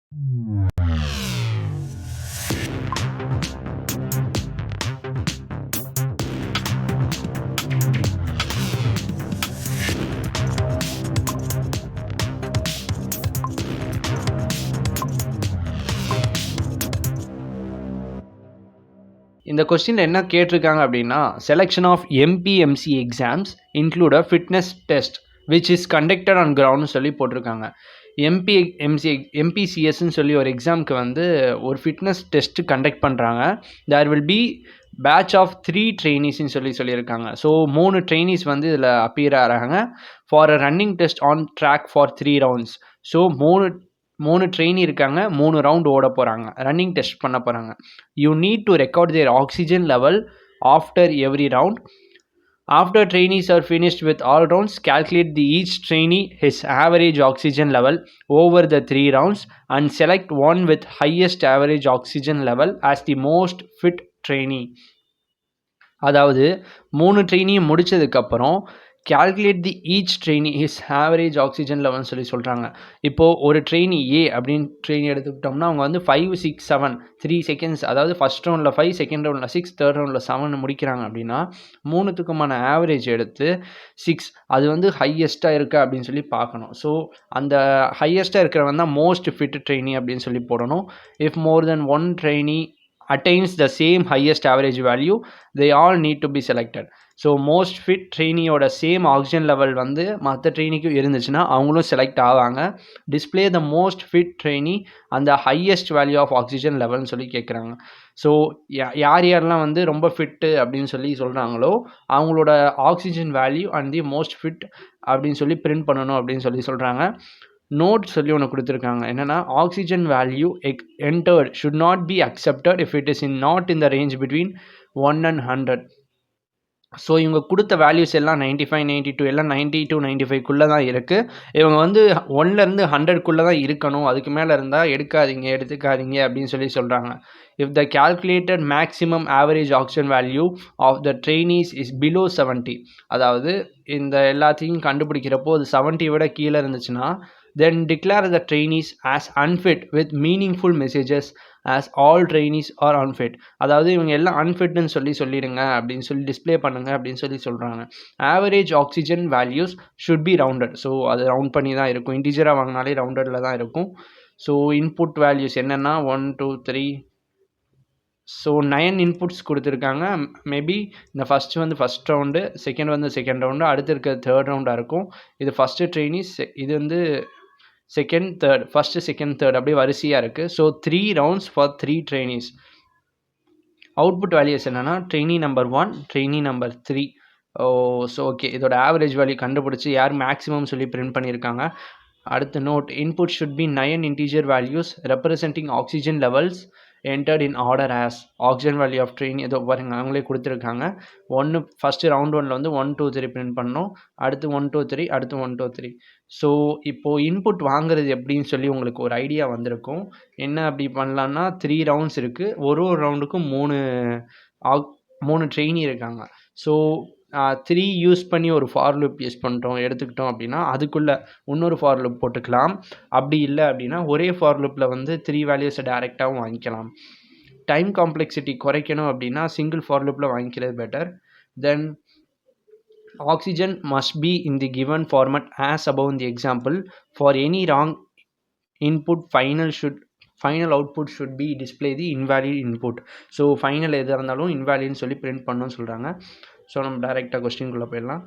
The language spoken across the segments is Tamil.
இந்த கொஸ்டினில் என்ன கேட்டிருக்காங்க அப்படின்னா, selection of MPMC exams include a fitness test which is conducted on கிரவுண்ட்னு சொல்லி போட்டிருக்காங்க. எம்பிசிஎஸ்ன்னு சொல்லி ஒரு எக்ஸாமுக்கு வந்து ஒரு ஃபிட்னஸ் டெஸ்ட் கண்டக்ட் பண்ணுறாங்க. There will be batch of 3 ட்ரெயினிஸ்ன்னு சொல்லியிருக்காங்க. ஸோ 3 ட்ரெயினிஸ் வந்து இதில் அப்பியர் ஆகிறாங்க for a running test on track for 3 rounds. So 3 trainee இருக்காங்க, 3 ரவுண்ட் ஓட போகிறாங்க, ரன்னிங் டெஸ்ட் பண்ண போகிறாங்க. You need to record their oxygen level after every round. After trainees are finished with all rounds, calculate each trainee his average oxygen level over the 3 rounds and select one with highest average oxygen level as the most fit trainee. அதாவது 3 ட்ரெயினியும் முடிச்சதுக்கப்புறம் calculate the each trainee his average oxygen level சொல்கிறாங்க. இப்போது ஒரு ட்ரெயினி ஏ அப்படின்னு ட்ரெயினி எடுத்துக்கிட்டோம்னா அவங்க வந்து 5, 6, 7 3 செகண்ட்ஸ், அதாவது ஃபஸ்ட் ரவுண்டில் 5, செகண்ட் ரவுண்டில் 6, தேர்ட் ரவுண்டில் 7 முடிக்கிறாங்க அப்படின்னா 3த்துக்குமான ஆவரேஜ் எடுத்து 6 அது வந்து ஹையஸ்ட்டாக இருக்கா அப்படின்னு சொல்லி பார்க்கணும். ஸோ அந்த ஹையஸ்ட்டாக இருக்கிறவன் தான் மோஸ்ட் ஃபிட் ட்ரெயினி அப்படின்னு சொல்லி போடணும். If more then one trainee attains the same highest average value, they all need to be selected. So most fit ட்ரெயினியோட சேம் ஆக்சிஜன் லெவல் வந்து மற்ற ட்ரெயினிக்கும் இருந்துச்சுன்னா அவங்களும் செலக்ட் ஆவாங்க. Display the most fit trainee அந்த ஹையஸ்ட் வேல்யூ ஆஃப் ஆக்சிஜன் லெவல்னு சொல்லி கேட்குறாங்க. ஸோ யாரெல்லாம் வந்து ரொம்ப ஃபிட்டு அப்படின்னு சொல்லி சொல்கிறாங்களோ அவங்களோட oxygen value and the most fit அப்படின்னு சொல்லி பிரிண்ட் பண்ணணும் அப்படின்னு சொல்லி சொல்கிறாங்க. நோட் சொல்லி ஒன்று கொடுத்துருக்காங்க. என்னென்னா, oxygen value entered should not be accepted if it is not in the range between 1 and 100. So இவங்க கொடுத்த வேல்யூஸ் எல்லாம் 95, 92 எல்லாம் 90 to 95க்குள்ளே தான் இருக்குது. இவங்க வந்து 1லேருந்து 100க்குள்ளே தான் இருக்கணும், அதுக்கு மேலே இருந்தால் எடுத்துக்காதீங்க அப்படின்னு சொல்லி சொல்கிறாங்க. If the calculated maximum average oxygen value of the trainees is below 70, அதாவது இந்த எல்லாத்தையும் கண்டுபிடிக்கிறப்போ அது 70 விட கீழே இருந்துச்சுன்னா then declare the trainees as unfit with meaningful messages as all trainees are unfit. அதாவது இவங்க எல்லாம் அன்ஃபிட்னு சொல்லிடுங்க அப்படின்னு சொல்லி டிஸ்பிளே பண்ணுங்க அப்படின்னு சொல்லி சொல்கிறாங்க. Average oxygen values should be rounded. So அது ரவுண்ட் பண்ணி தான் இருக்கும், இன்டிஜராக வாங்கினாலே ரவுண்டடில் தான் இருக்கும். ஸோ இன்புட் வேல்யூஸ் என்னென்னா 1, 2, 3, ஸோ 9 இன்புட்ஸ் கொடுத்துருக்காங்க. மேபி இந்த ஃபஸ்ட்டு வந்து ஃபஸ்ட் ரவுண்டு, செகண்ட் வந்து செகண்ட் ரவுண்டு, அடுத்து இருக்க தேர்ட் ரவுண்டாக இருக்கும். இது ஃபஸ்ட்டு ட்ரெயினிஸ், இது வந்து second, third, first, second, third அப்படியே வரிசையாக இருக்குது. So 3 rounds for 3 trainees. Output values என்னென்னா trainee number 1, trainee number 3. So okay, இதோட ஆவரேஜ் வேல்யூ கண்டுபிடிச்சி யார் மேக்ஸிமம் சொல்லி பிரிண்ட் பண்ணியிருக்காங்க. அடுத்த note, input should be 9 integer values representing oxygen levels entered in order as oxygen value of trainee. இதோ பாருங்க அவங்களே கொடுத்துருக்காங்க. ஃபஸ்ட்டு ரவுண்ட் 1ல் வந்து 1, 2, 3 பிரிண்ட் பண்ணோம், அடுத்து 1, 2, 3, அடுத்து 1, 2, 3. ஸோ இப்போது இன்புட் வாங்குறது எப்படின்னு சொல்லி உங்களுக்கு ஒரு ஐடியா வந்திருக்கும். என்ன அப்படி பண்ணலான்னா 3 ரவுண்ட்ஸ் இருக்குது, ஒரு ரவுண்டுக்கும் 3 ட்ரெயினி இருக்காங்க. ஸோ 3 யூஸ் பண்ணி ஒரு ஃபார் லூப் யூஸ் எடுத்துக்கிட்டோம் அப்படின்னா அதுக்குள்ளே இன்னொரு ஃபார் லூப் போட்டுக்கலாம். அப்படி இல்லை அப்படின்னா ஒரே ஃபார் லூப்பில் வந்து 3 வேல்யூஸை டைரெக்டாகவும் வாங்கிக்கலாம். டைம் காம்ப்ளெக்சிட்டி குறைக்கணும் அப்படின்னா சிங்கிள் ஃபார் லூப்பில் வாங்கிக்கிறது better. Then oxygen must be in the given format as above in the example. For any wrong input, final output should be display the invalid input. So final எதாக இருந்தாலும் இன்வாலிட்னு சொல்லி பிரிண்ட் பண்ணணும்னு சொல்கிறாங்க. ஸோ நம்ம டைரெக்டாக கொஸ்டின்குள்ளே போயிடலாம்.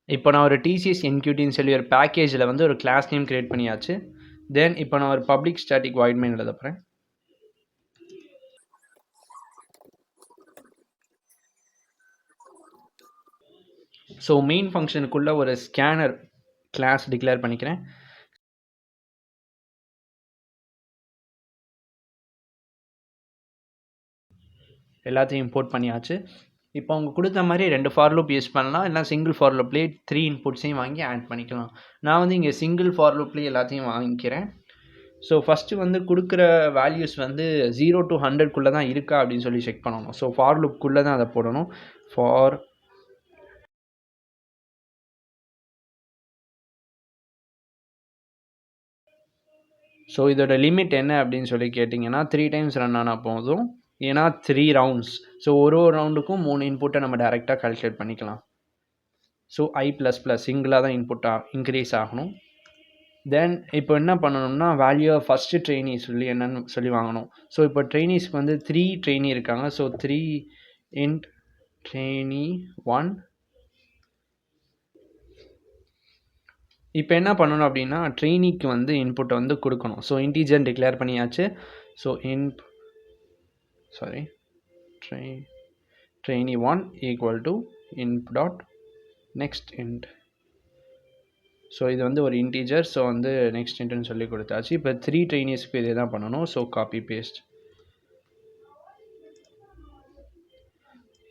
இப்போ நான் ஒரு டிசிஎஸ் என்கியூட்டின்னு சொல்லி ஒரு பேக்கேஜில் வந்து ஒரு கிளாஸ் நேம் க்ரியேட் பண்ணியாச்சு. தென் இப்போ நான் ஒரு பப்ளிக் ஸ்டாட்டிக் வாய்ட் மெயின் எழுத போகிறேன். ஸோ மெயின் ஃபங்க்ஷனுக்குள்ளே ஒரு ஸ்கேனர் கிளாஸ் டிக்ளேர் பண்ணிக்கிறேன். எல்லாத்தையும் இம்போர்ட் பண்ணியாச்சு. இப்போ அவங்க கொடுத்த மாதிரி 2 ஃபார் லூப் யூஸ் பண்ணலாம், இல்லை சிங்கிள் ஃபார் லூப்லேயே 3 இன்புட்ஸையும் வாங்கி ஆட் பண்ணிக்கலாம். நான் வந்து இங்கே சிங்கிள் ஃபார் லூப்லேயே எல்லாத்தையும் வாங்கிக்கிறேன். ஸோ ஃபஸ்ட்டு வந்து கொடுக்குற வேல்யூஸ் வந்து 0 to 100 தான் இருக்கா அப்படின்னு சொல்லி செக் பண்ணணும். ஸோ ஃபார் லுக்குள்ளே தான் அதை போடணும். ஃபார் ஸோ இதோட லிமிட் என்ன அப்படின்னு சொல்லி கேட்டிங்கன்னா 3 டைம்ஸ் ரன் ஆனால் போதும். ஏன்னா 3 ரவுண்ட்ஸ். ஸோ ஒரு ரவுண்டுக்கும் 3 இன்புட்டை நம்ம டேரெக்டாக கால்குலேட் பண்ணிக்கலாம். ஸோ I++ சிங்கிளாக தான் இன்புட்டாக இன்க்ரீஸ் ஆகணும். தென் இப்போ என்ன பண்ணணும்னா வேல்யூ ஃபஸ்ட்டு ட்ரெயினி சொல்லி என்னன்னு சொல்லி வாங்கணும். ஸோ இப்போ ட்ரெயினிஸ்க்கு வந்து 3 ட்ரெயினி இருக்காங்க. So 3 int trainee 1. இப்போ என்ன பண்ணணும் அப்படின்னா ட்ரெயினிக்கு வந்து இன்புட்டை வந்து கொடுக்கணும். ஸோ இன்டீஜர் டிக்ளேர் பண்ணியாச்சு. So trainee 1 equal to inp.next int. So இது வந்து ஒரு இன்டீஜர். ஸோ வந்து நெக்ஸ்ட் இன்ட்னு சொல்லி கொடுத்தாச்சு. இப்போ 3 ட்ரெயினிஸ்க்கு இதே தான் பண்ணணும். So copy paste.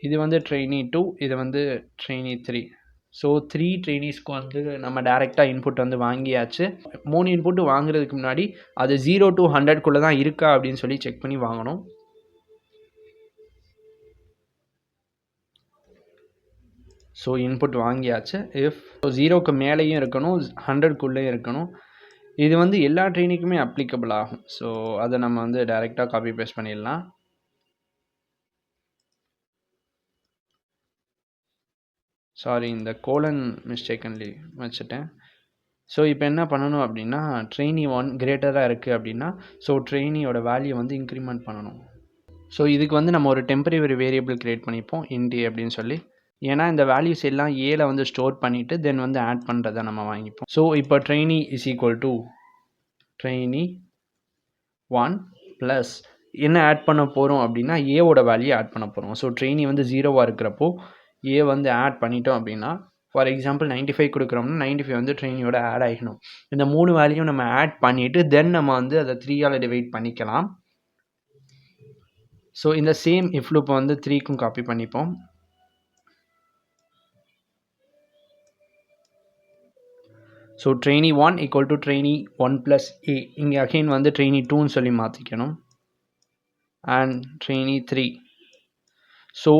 இது வந்து trainee 2, இது வந்து trainee 3. ஸோ 3 ட்ரெயினிஸ்க்கு வந்து நம்ம டேரெக்டாக இன்புட் வந்து வாங்கியாச்சு. 3 இன்புட்டு வாங்குறதுக்கு முன்னாடி அது 0 to 100 தான் இருக்கா அப்படின்னு சொல்லி செக் பண்ணி வாங்கணும். ஸோ இன்புட் வாங்கியாச்சு. இஃப் 0க்கு மேலேயும் இருக்கணும், 100க்குள்ளேயும் இருக்கணும். இது வந்து எல்லா ட்ரெயினிக்குமே அப்ளிகபிள் ஆகும். ஸோ அதை நம்ம வந்து டேரெக்டாக காப்பி பேஸ்ட் பண்ணிடலாம். சாரி, இந்த கோலன் மிஸ்டேக்கன்லி வச்சுட்டேன். ஸோ இப்போ என்ன பண்ணணும் அப்படின்னா trainee 1 கிரேட்டராக இருக்குது அப்படின்னா ஸோ ட்ரெயினியோட வேல்யூ வந்து இன்க்ரிமெண்ட் பண்ணணும். ஸோ இதுக்கு வந்து நம்ம ஒரு டெம்பரரி வேரியபிள் க்ரியேட் பண்ணிப்போம் int அப்படின்னு சொல்லி. ஏன்னா இந்த வேல்யூஸ் எல்லாம் ஏல வந்து ஸ்டோர் பண்ணிவிட்டு தென் வந்து ஆட் பண்ணுறதை நம்ம வாங்கிப்போம். ஸோ இப்போ trainee is equal to trainee 1 plus என்ன ஆட் பண்ண போகிறோம் அப்படின்னா ஏவோட வேல்யூ ஆட் பண்ண போகிறோம். ஸோ trainee வந்து 0வாக இருக்கிறப்போ ஏ வந்து ஆட் பண்ணிட்டோம் அப்படின்னா ஃபார் எக்ஸாம்பிள் 95 கொடுக்குறோம்னா 95 வந்து ட்ரெயினியோட ஆட் ஆகிக்கணும். இந்த 3 வேல்யூ நம்ம ஆட் பண்ணிவிட்டு தென் நம்ம வந்து அதை 3ஆல் டிவைட் பண்ணிக்கலாம். ஸோ இந்த சேம் இஃப் லூப்பை வந்து 3க்கும் காப்பி பண்ணிப்போம். So trainee 1 equal to trainee 1 plus a. இங்கே அகெயின் வந்து trainee 2ன்னு சொல்லி மாற்றிக்கணும். And trainee 3. ஸோ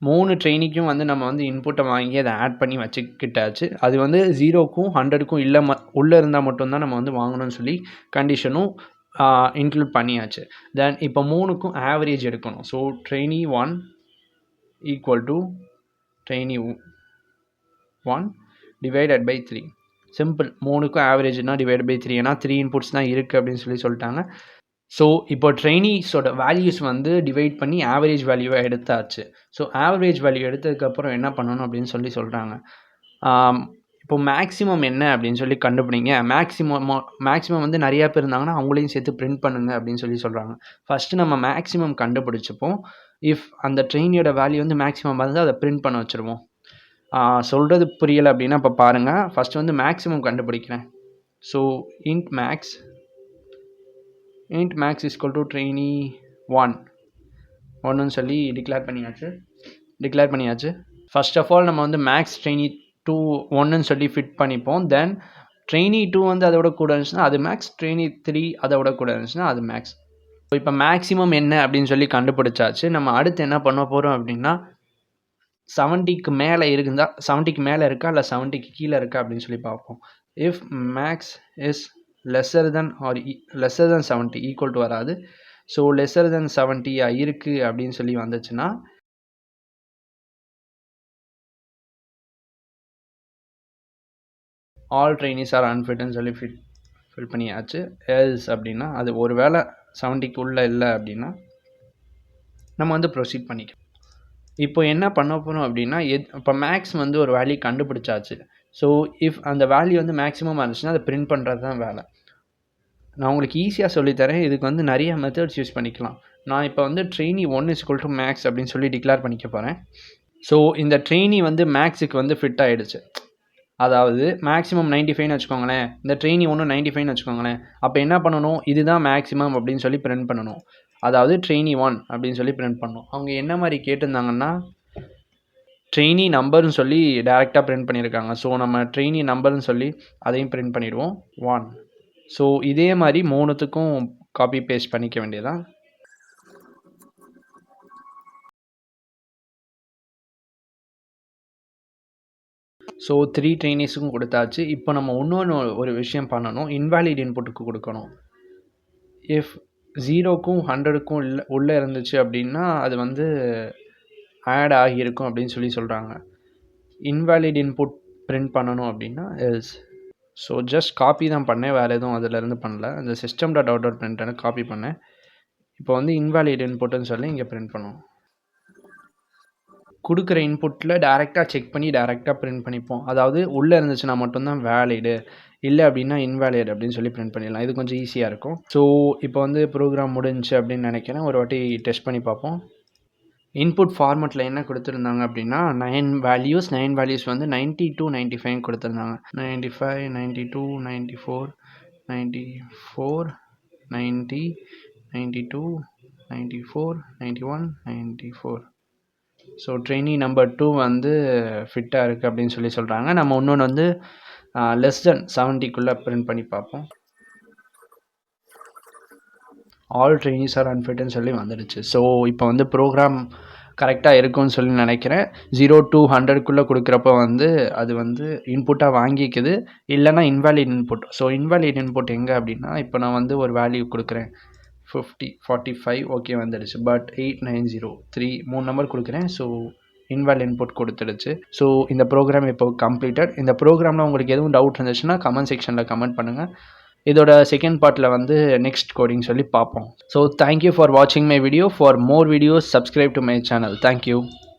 3 ட்ரெயினிக்கும் வந்து நம்ம வந்து இன்புட்டை வாங்கி அதை ஆட் பண்ணி வச்சுக்கிட்டாச்சு. அது வந்து 0க்கும் 100க்கும் இல்லை உள்ளே இருந்தால் மட்டும்தான் நம்ம வந்து வாங்கணும்னு சொல்லி கண்டிஷனும் இன்க்ளூட் பண்ணியாச்சு. தென் இப்போ 3க்கும் ஆவரேஜ் எடுக்கணும். So trainee 1 equal to trainee 1 divided by 3. Simple. 3க்கும் ஆவரேஜ்னா டிவைட் பை 3. ஏன்னா 3 இன்புட்ஸ் தான் இருக்குது அப்படின்னு சொல்லிட்டாங்க. ஸோ இப்போ ட்ரெயினிஸோட வேல்யூஸ் வந்து டிவைட் பண்ணி ஆவரேஜ் வேல்யூவை எடுத்தாச்சு. ஸோ ஆவரேஜ் வேல்யூ எடுத்ததுக்கப்புறம் என்ன பண்ணணும் அப்படின்னு சொல்கிறாங்க. இப்போ மேக்ஸிமம் என்ன அப்படின்னு சொல்லி கண்டுபிடிங்க. மேக்ஸிமம் வந்து நிறையா பேர் இருந்தாங்கன்னா அவங்களையும் சேர்த்து பிரிண்ட் பண்ணுங்க அப்படின்னு சொல்கிறாங்க. ஃபஸ்ட்டு நம்ம மேக்ஸிமம் கண்டுபிடிச்சிப்போம். இஃப் அந்த ட்ரெயினியோட வேல்யூ வந்து மேக்ஸிமம் வந்து அதை பிரிண்ட் பண்ண வச்சுருவோம். சொல்கிறது புரியலை அப்படின்னா இப்போ பாருங்கள். ஃபஸ்ட்டு வந்து மேக்ஸிமம் கண்டுபிடிக்கிறேன். So int max is equal to trainee 1 சொல்லி டிக்ளேர் பண்ணியாச்சு. ஃபர்ஸ்ட் ஆஃப் ஆல் நம்ம வந்து மேக்ஸ் trainee 2 1ன்னு சொல்லி ஃபிட் பண்ணிப்போம். தென் trainee 2 வந்து அதோட கூட இருந்துச்சுன்னா அது மேக்ஸ், trainee 3 அதோட கூட இருந்துச்சுன்னா அது மேக்ஸ். இப்போ மேக்ஸிமம் என்ன அப்படின்னு சொல்லி கண்டுபிடிச்சாச்சு. நம்ம அடுத்து என்ன பண்ண போகிறோம் அப்படின்னா 70க்கு மேலே இருந்தால் 70க்கு மேலே இருக்கா இல்லை 70க்கு கீழே இருக்கா அப்படின்னு சொல்லி பார்ப்போம். If max is lesser than 70 equal to வராது. ஸோ lesser than 70 இருக்குது அப்படின்னு சொல்லி வந்துச்சுன்னா ஆல் ட்ரெயினிஸ் ஆர் அன்ஃபிட்னு சொல்லி ஃபில் பண்ணியாச்சு. எல்ஸ் அப்படின்னா அது ஒரு வேளை 70க்கு உள்ளே இல்லை அப்படின்னா நம்ம வந்து ப்ரொசீட் பண்ணிக்கலாம். இப்போ என்ன பண்ண போகிறோம் அப்படின்னா இப்போ மேக்ஸ் வந்து ஒரு வேல்யூ கண்டுபிடிச்சாச்சு. ஸோ இஃப் அந்த வேல்யூ வந்து மேக்ஸிமம் இருந்துச்சுன்னா அதை பிரிண்ட் பண்ணுறது தான் வேலை. நான் உங்களுக்கு ஈஸியாக சொல்லித்தரேன். இதுக்கு வந்து நிறைய மெத்தட்ஸ் யூஸ் பண்ணிக்கலாம். நான் இப்போ வந்து trainee 1 is equal to max அப்படின்னு சொல்லி டிக்ளேர் பண்ணிக்க போகிறேன். ஸோ இந்த trainee வந்து மேக்ஸுக்கு வந்து ஃபிட் ஆகிடுச்சு. அதாவது மேக்ஸிமம் 95ன்னு வச்சுக்கோங்களேன். இந்த trainee 1 95ன்னு வச்சுக்கோங்களேன். அப்போ என்ன பண்ணணும், இதுதான் மேக்ஸிமம் அப்படின்னு சொல்லி பிரிண்ட் பண்ணணும். அதாவது trainee 1 அப்படின்னு சொல்லி பிரிண்ட் பண்ணணும். அவங்க என்ன மாதிரி கேட்டிருந்தாங்கன்னா trainee நம்பர்னு சொல்லி டேரெக்டாக பிரிண்ட் பண்ணியிருக்காங்க. ஸோ நம்ம trainee நம்பர்னு சொல்லி அதையும் பிரிண்ட் பண்ணிடுவோம் 1. ஸோ இதே மாதிரி 3த்துக்கும் காப்பி பேஸ்ட் பண்ணிக்க வேண்டியதான். ஸோ 3 ட்ரெயினிஸுக்கும் கொடுத்தாச்சு. இப்போ நம்ம இன்னொன்று ஒரு விஷயம் பண்ணணும். இன்வாலிட் இன்புட்டுக்கு கொடுக்கணும். இஃப் 0க்கும் 100க்கும் உள்ளே இருந்துச்சு அப்படின்னா அது வந்து ஆட் ஆகியிருக்கும் அப்படின்னு சொல்கிறாங்க. இன்வாலிட் இன்புட் பிரிண்ட் பண்ணணும் அப்படின்னா எல்ஸ். ஸோ ஜஸ்ட் காப்பி தான் பண்ணேன், வேறு எதுவும் அதிலேருந்து பண்ணல. அந்த system.out பிரிண்ட்டை காப்பி பண்ணேன். இப்போ வந்து இன்வாலிட் இன்புட்டுன்னு சொல்லி இங்கே பிரிண்ட் பண்ணுவோம். கொடுக்குற இன்புட்டில் டேரெக்டாக செக் பண்ணி டேரெக்டாக பிரிண்ட் பண்ணிப்போம். அதாவது உள்ளே இருந்துச்சுன்னா மட்டும்தான் வேலிடு, இல்லை அப்படின்னா இன்வேலிட் அப்படின்னு சொல்லி பிரிண்ட் பண்ணிடலாம். இது கொஞ்சம் ஈஸியாக இருக்கும். ஸோ இப்போ வந்து ப்ரோக்ராம் முடிஞ்சு அப்படின்னு நினைக்கிறேன். ஒரு வாட்டி டெஸ்ட் பண்ணி பார்ப்போம். இன்புட் ஃபார்மெட்டில் என்ன கொடுத்துருந்தாங்க அப்படின்னா 9 வேல்யூஸ் வந்து 90 to 95 கொடுத்துருந்தாங்க. 95, 92, 94, 94, 90, 92, 94, 91, 94. ஸோ ட்ரெயினி நம்பர் 2 வந்து ஃபிட்டாக இருக்குது அப்படின்னு சொல்கிறாங்க. நம்ம இன்னொன்று வந்து லெஸ் தென் 70க்குள்ளே பிரிண்ட் பண்ணி பார்ப்போம். ஆல் ட்ரெயினிஸ் ஆர் அன்ஃபிட்னு சொல்லி வந்துடுச்சு. ஸோ இப்போ வந்து ப்ரோக்ராம் கரெக்டாக இருக்கும்னு சொல்லி நினைக்கிறேன். 0 to 100க்குள்ளே கொடுக்குறப்ப வந்து அது வந்து இன்புட்டாக வாங்கிக்குது, இல்லைனா invalid input. So invalid input எங்கே அப்படின்னா, இப்போ நான் வந்து ஒரு வேல்யூ கொடுக்குறேன் 50, 45 ஓகே வந்துடுச்சு. பட் 8903 3 நம்பர் கொடுக்குறேன். ஸோ இன்வாலிட் இன்புட் கொடுத்துடுச்சு. ஸோ இந்த ப்ரோக்ராம் இப்போ கம்ப்ளீட்டட். இந்த ப்ரோக்ராமில் உங்களுக்கு எதுவும் டவுட் இருந்துச்சுன்னா கமெண்ட் செக்ஷனில் கமெண்ட் பண்ணுங்கள். இதோட செகண்ட் பார்ட்டில் வந்து நெக்ஸ்ட் கோடிங் சொல்லி பார்ப்போம். ஸோ தேங்க்யூ ஃபார் வாட்சிங் my video. For more videos subscribe to my channel. Thank you.